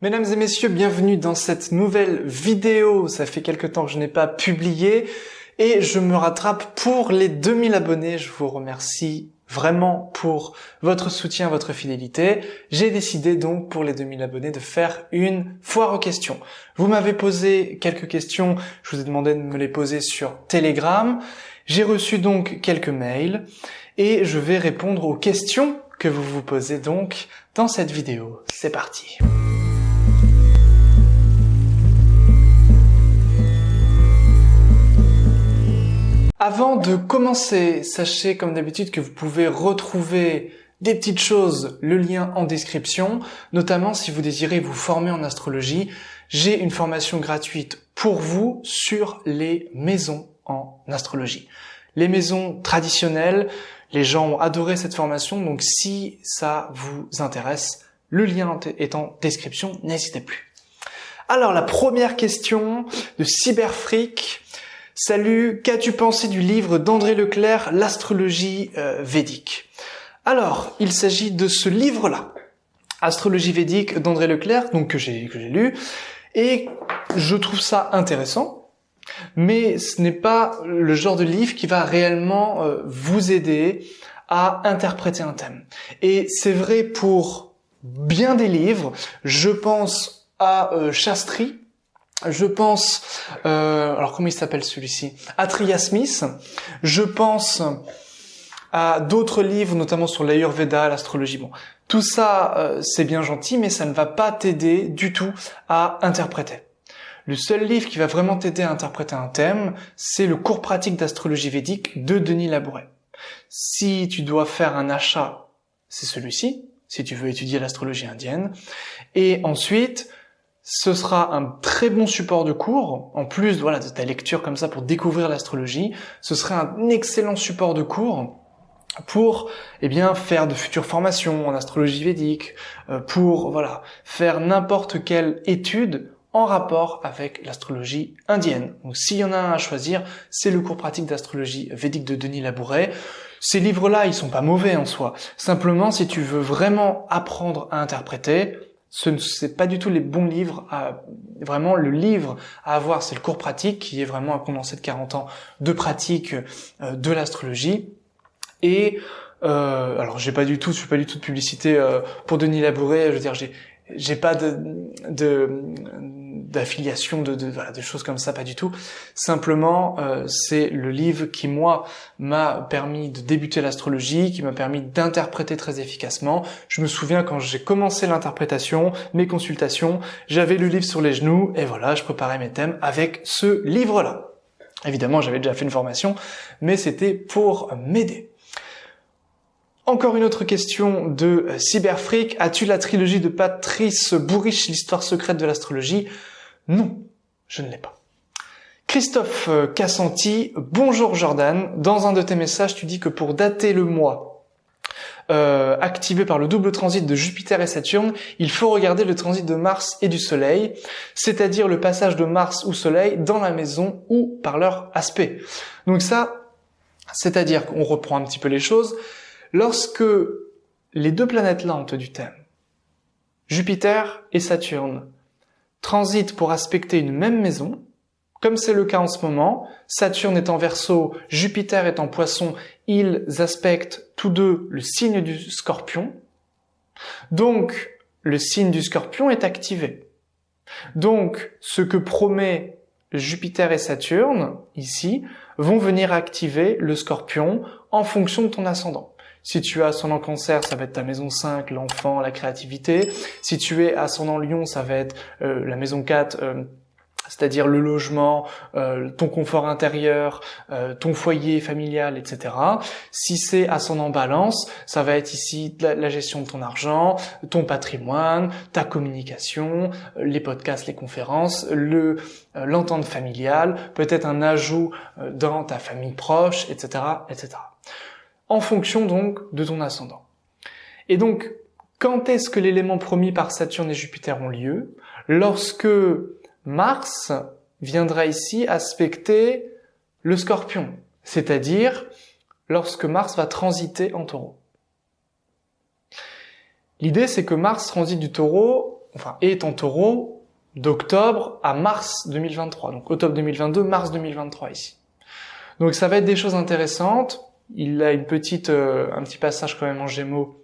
Mesdames et messieurs, bienvenue dans cette nouvelle vidéo. Ça fait quelque temps que je n'ai pas publié et je me rattrape pour les 2000 abonnés. Je vous remercie vraiment pour votre soutien, votre fidélité. J'ai décidé donc pour les 2000 abonnés de faire une foire aux questions. Vous m'avez posé quelques questions, je vous ai demandé de me les poser sur Telegram. J'ai reçu donc quelques mails et je vais répondre aux questions que vous vous posez donc dans cette vidéo. C'est parti. Avant de commencer, sachez comme d'habitude que vous pouvez retrouver des petites choses, le lien en description, notamment si vous désirez vous former en astrologie. J'ai une formation gratuite pour vous sur les maisons en astrologie. Les maisons traditionnelles, les gens ont adoré cette formation, donc si ça vous intéresse, le lien est en description, n'hésitez plus. Alors la première question de Cyberfreak. Salut, qu'as-tu pensé du livre d'André Leclerc, l'astrologie védique? Alors, il s'agit de ce livre-là, Astrologie védique d'André Leclerc, donc que j'ai lu, et je trouve ça intéressant, mais ce n'est pas le genre de livre qui va réellement vous aider à interpréter un thème. Et c'est vrai pour bien des livres, je pense à Shastri. Je pense, alors comment il s'appelle celui-ci? Atriya Smith. Je pense à d'autres livres, notamment sur l'Ayurveda, l'astrologie. Bon, tout ça, c'est bien gentil, mais ça ne va pas t'aider du tout à interpréter. Le seul livre qui va vraiment t'aider à interpréter un thème, c'est le cours pratique d'astrologie védique de Denis Labouret. Si tu dois faire un achat, c'est celui-ci, si tu veux étudier l'astrologie indienne. Et ensuite, ce sera un très bon support de cours, en plus de ta lecture comme ça pour découvrir l'astrologie. Ce serait un excellent support de cours pour faire de futures formations en astrologie védique, pour faire n'importe quelle étude en rapport avec l'astrologie indienne. Donc s'il y en a un à choisir, c'est le cours pratique d'astrologie védique de Denis Labouret. Ces livres-là, ils sont pas mauvais en soi. Simplement, si tu veux vraiment apprendre à interpréter, c'est pas du tout les bons livres. Vraiment, le livre à avoir, c'est le cours pratique, qui est vraiment un condensé de 40 ans de pratique de l'astrologie. Et alors, je fais pas du tout de publicité pour Denis Labouret. Je veux dire, j'ai pas d'affiliation de choses comme ça, pas du tout. Simplement, c'est le livre qui moi m'a permis de débuter l'astrologie, qui m'a permis d'interpréter très efficacement. Je me souviens quand j'ai commencé l'interprétation, mes consultations, j'avais le livre sur les genoux et voilà, je préparais mes thèmes avec ce livre-là. Évidemment, j'avais déjà fait une formation, mais c'était pour m'aider. Encore une autre question de Cyberfreak. As-tu la trilogie de Patrice Bourriche, l'histoire secrète de l'astrologie? Non, je ne l'ai pas. Christophe Cassanti, bonjour Jordan. Dans un de tes messages, tu dis que pour dater le mois activé par le double transit de Jupiter et Saturne, il faut regarder le transit de Mars et du Soleil, c'est-à-dire le passage de Mars ou Soleil dans la maison ou par leur aspect. Donc ça, c'est-à-dire qu'on reprend un petit peu les choses. Lorsque les deux planètes-là ont du thème, Jupiter et Saturne, transitent pour aspecter une même maison, comme c'est le cas en ce moment, Saturne est en Verseau, Jupiter est en Poisson, ils aspectent tous deux le signe du Scorpion, donc le signe du Scorpion est activé. Donc ce que promet Jupiter et Saturne, ici, vont venir activer le Scorpion en fonction de ton ascendant. Si tu es ascendant Cancer, ça va être ta maison 5, l'enfant, la créativité. Si tu es ascendant Lion, ça va être la maison 4, c'est-à-dire le logement, ton confort intérieur, ton foyer familial, etc. Si c'est ascendant Balance, ça va être ici la gestion de ton argent, ton patrimoine, ta communication, les podcasts, les conférences, l'entente familiale, peut-être un ajout dans ta famille proche, etc., etc. En fonction donc de ton ascendant. Et donc, quand est-ce que l'élément promis par Saturne et Jupiter ont lieu? Lorsque Mars viendra ici aspecter le Scorpion, c'est-à-dire lorsque Mars va transiter en Taureau. L'idée, c'est que Mars transite du Taureau est en taureau d'octobre à mars 2023. Donc octobre 2022, mars 2023 ici. Donc ça va être des choses intéressantes. Il a un petit passage quand même en Gémeaux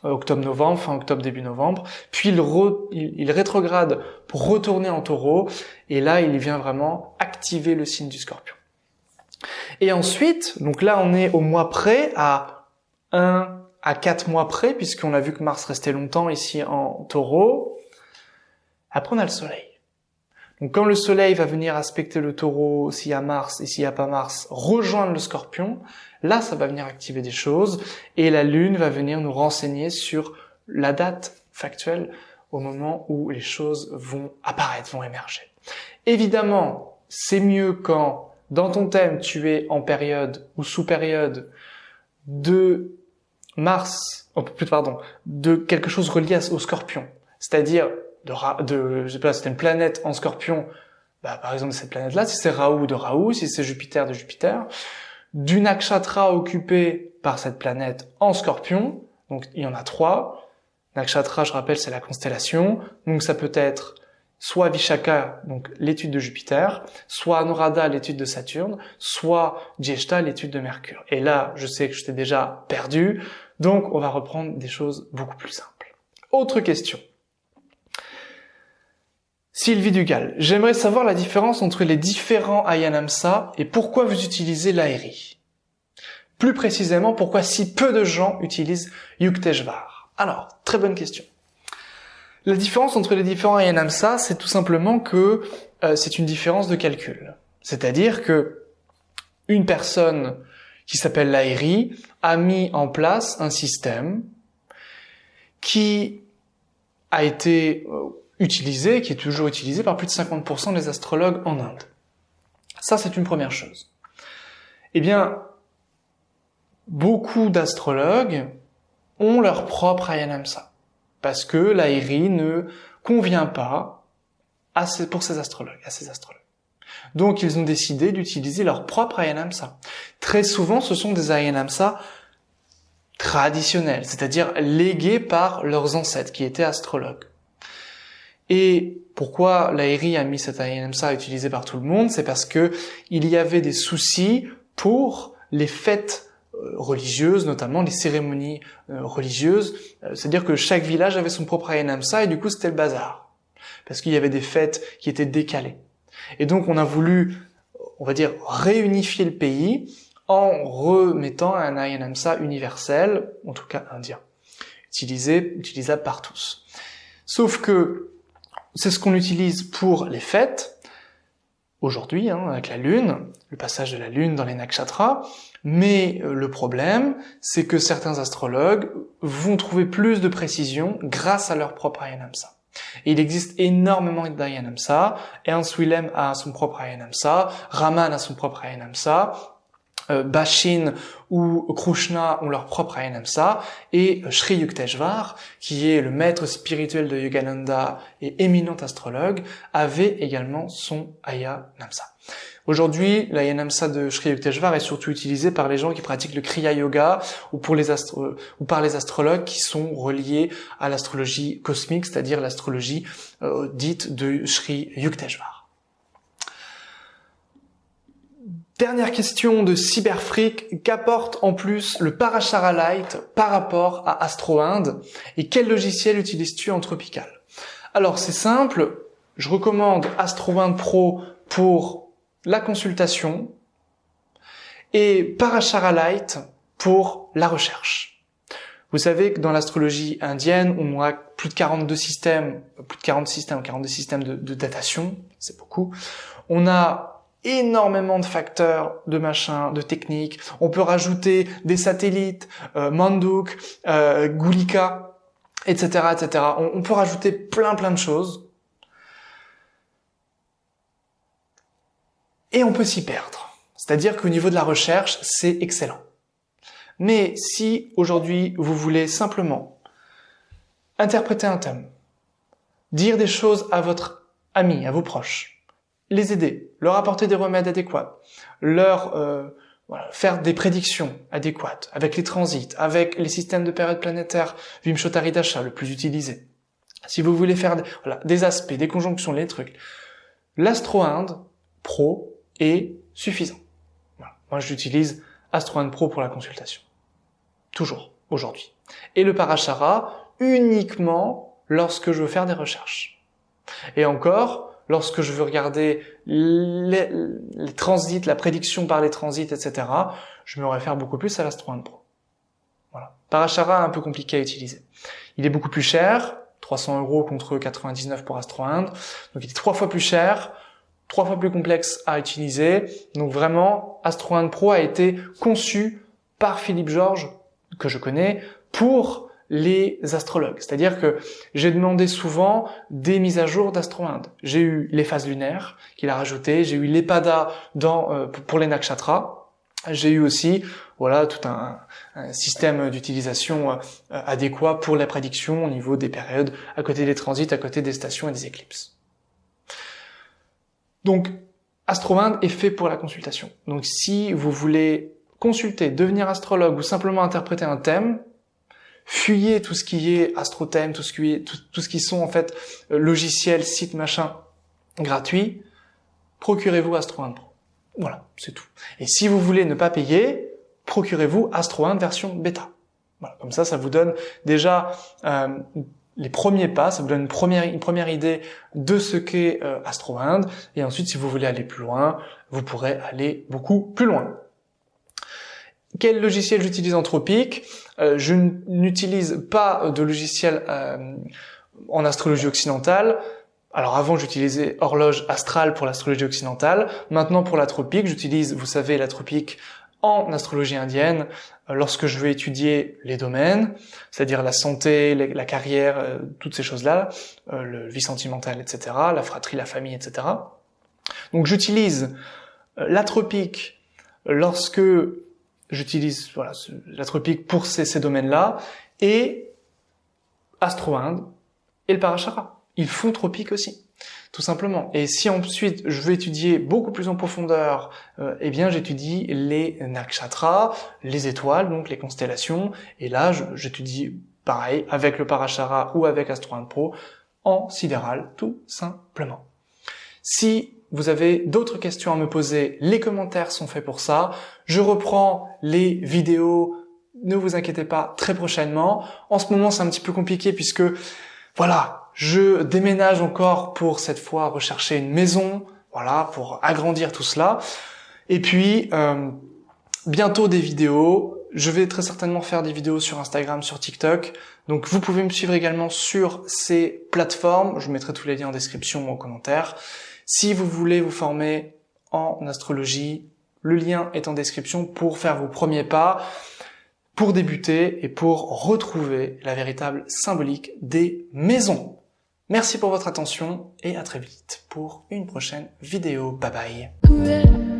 octobre-novembre, fin octobre, début novembre. Puis il rétrograde pour retourner en taureau. Et là, il vient vraiment activer le signe du Scorpion. Et ensuite, donc là, on est au mois près, à 1 à 4 mois près, puisqu'on a vu que Mars restait longtemps ici en taureau. Après, on a le Soleil. Donc quand le Soleil va venir aspecter le taureau, s'il y a Mars et s'il n'y a pas Mars, rejoindre le Scorpion, là, ça va venir activer des choses. Et la Lune va venir nous renseigner sur la date factuelle au moment où les choses vont apparaître, vont émerger. Évidemment, c'est mieux quand, dans ton thème, tu es en période ou sous période de de quelque chose relié au Scorpion. C'est-à-dire, je sais pas, si c'est une planète en Scorpion, par exemple, cette planète-là, si c'est Rahu de Rahu, si c'est Jupiter de Jupiter, du nakshatra occupé par cette planète en Scorpion, donc il y en a 3. Nakshatra, je rappelle, c'est la constellation, donc ça peut être soit Vishaka, donc l'étude de Jupiter, soit Anuradha, l'étude de Saturne, soit Jyeshta, l'étude de Mercure. Et là, je sais que je t'ai déjà perdu, donc on va reprendre des choses beaucoup plus simples. Autre question. Sylvie Dugal, j'aimerais savoir la différence entre les différents Ayanamsa et pourquoi vous utilisez l'Aeri. Plus précisément, pourquoi si peu de gens utilisent Yuktesvar. Alors, très bonne question. La différence entre les différents Ayanamsa, c'est tout simplement que c'est une différence de calcul. C'est-à-dire que une personne qui s'appelle l'Aeri a mis en place un système qui a été utilisé, qui est toujours utilisé par plus de 50% des astrologues en Inde. Ça, c'est une première chose. Eh bien, beaucoup d'astrologues ont leur propre Ayanamsa. Parce que l'Aeri ne convient pas pour ces astrologues, à ces astrologues. Donc, ils ont décidé d'utiliser leur propre Ayanamsa. Très souvent, ce sont des Ayanamsa traditionnels, c'est-à-dire légués par leurs ancêtres qui étaient astrologues. Et pourquoi l'Aeri a mis cet Ayanamsa utilisé par tout le monde? C'est parce que il y avait des soucis pour les fêtes religieuses, notamment les cérémonies religieuses. C'est-à-dire que chaque village avait son propre Ayanamsa et du coup c'était le bazar. Parce qu'il y avait des fêtes qui étaient décalées. Et donc on a voulu, on va dire, réunifier le pays en remettant un Ayanamsa universel, en tout cas indien, utilisable par tous. Sauf que c'est ce qu'on utilise pour les fêtes, aujourd'hui, avec la Lune, le passage de la Lune dans les nakshatras, mais le problème, c'est que certains astrologues vont trouver plus de précision grâce à leur propre Ayanamsa. Et il existe énormément d'Ayanamsa, Ernst Willem a son propre Ayanamsa, Raman a son propre Ayanamsa, Bashin ou Krushna ont leur propre Ayanamsa, et Sri Yuktesvar, qui est le maître spirituel de Yogananda et éminent astrologue, avait également son Ayanamsa. Aujourd'hui, l'Ayanamsa de Sri Yuktesvar est surtout utilisé par les gens qui pratiquent le Kriya Yoga ou par les astrologues qui sont reliés à l'astrologie cosmique, c'est-à-dire l'astrologie dite de Sri Yuktesvar. Dernière question de Cyberfreak, qu'apporte en plus le Parashara Lite par rapport à AstroInd et quel logiciel utilises-tu en Tropical? Alors c'est simple, je recommande AstroInd Pro pour la consultation et Parashara Lite pour la recherche. Vous savez que dans l'astrologie indienne, on a plus de 42 systèmes de datation, c'est beaucoup. On a énormément de facteurs, de machins, de techniques. On peut rajouter des satellites, Manduk, Gulika, etc., etc. On peut rajouter plein de choses. Et on peut s'y perdre. C'est-à-dire qu'au niveau de la recherche, c'est excellent. Mais si aujourd'hui vous voulez simplement interpréter un thème, dire des choses à votre ami, à vos proches, les aider, leur apporter des remèdes adéquats, leur faire des prédictions adéquates avec les transits, avec les systèmes de périodes planétaires Vimshottari Dasha, le plus utilisé, Si vous voulez faire des aspects, des conjonctions, les trucs, l'Astro-Ind Pro est suffisant. Voilà. Moi, j'utilise Astro-Ind Pro pour la consultation. Toujours, aujourd'hui. Et le Parashara uniquement lorsque je veux faire des recherches. Et encore, lorsque je veux regarder les transits, la prédiction par les transits, etc., je me réfère beaucoup plus à l'Astro-Ind Pro. Voilà. Parashara, un peu compliqué à utiliser. Il est beaucoup plus cher, 300 € contre 99 pour Astro-Ind. Donc il est 3 fois plus cher, 3 fois plus complexe à utiliser. Donc vraiment, Astro-Ind Pro a été conçu par Philippe Georges, que je connais, pour les astrologues. C'est-à-dire que j'ai demandé souvent des mises à jour d'Astro-Ind. J'ai eu les phases lunaires qu'il a rajoutées, j'ai eu les padas pour les nakshatras. J'ai eu aussi, voilà, tout un système d'utilisation adéquat pour la prédiction au niveau des périodes, à côté des transits, à côté des stations et des éclipses. Donc, Astro-Ind est fait pour la consultation. Donc, si vous voulez consulter, devenir astrologue ou simplement interpréter un thème, fuyez tout ce qui est astrothème, tout ce qui sont en fait logiciels, sites, machin, gratuits. Procurez-vous Astro-Ind Pro. Voilà, c'est tout. Et si vous voulez ne pas payer, procurez-vous Astro-Ind version bêta. Voilà, comme ça vous donne déjà les premiers pas, ça vous donne une première idée de ce qu'est Astro-Ind. Et ensuite, si vous voulez aller plus loin, vous pourrez aller beaucoup plus loin. Quel logiciel j'utilise en tropique? Je n'utilise pas de logiciel en astrologie occidentale. Alors avant, j'utilisais Horloge Astrale pour l'astrologie occidentale. Maintenant, pour la tropique, j'utilise, vous savez, la tropique en astrologie indienne lorsque je veux étudier les domaines, c'est-à-dire la santé, la carrière, toutes ces choses-là, la vie sentimentale, etc., la fratrie, la famille, etc. Donc j'utilise la tropique lorsque j'utilise la tropique pour ces domaines-là, et Astro-Ind et le Parashara. Ils font tropique aussi, tout simplement. Et si ensuite je veux étudier beaucoup plus en profondeur, eh bien j'étudie les nakshatras, les étoiles, donc les constellations, et là j'étudie pareil avec le Parashara ou avec Astro-Ind Pro en sidéral, tout simplement. Si vous avez d'autres questions à me poser, les commentaires sont faits pour ça. Je reprends les vidéos, ne vous inquiétez pas, très prochainement. En ce moment, c'est un petit peu compliqué puisque, voilà, je déménage encore pour cette fois rechercher une maison, voilà, pour agrandir tout cela. Et puis, bientôt des vidéos. Je vais très certainement faire des vidéos sur Instagram, sur TikTok. Donc, vous pouvez me suivre également sur ces plateformes. Je mettrai tous les liens en description ou en commentaire. Si vous voulez vous former en astrologie, le lien est en description pour faire vos premiers pas, pour débuter et pour retrouver la véritable symbolique des maisons. Merci pour votre attention et à très vite pour une prochaine vidéo. Bye bye.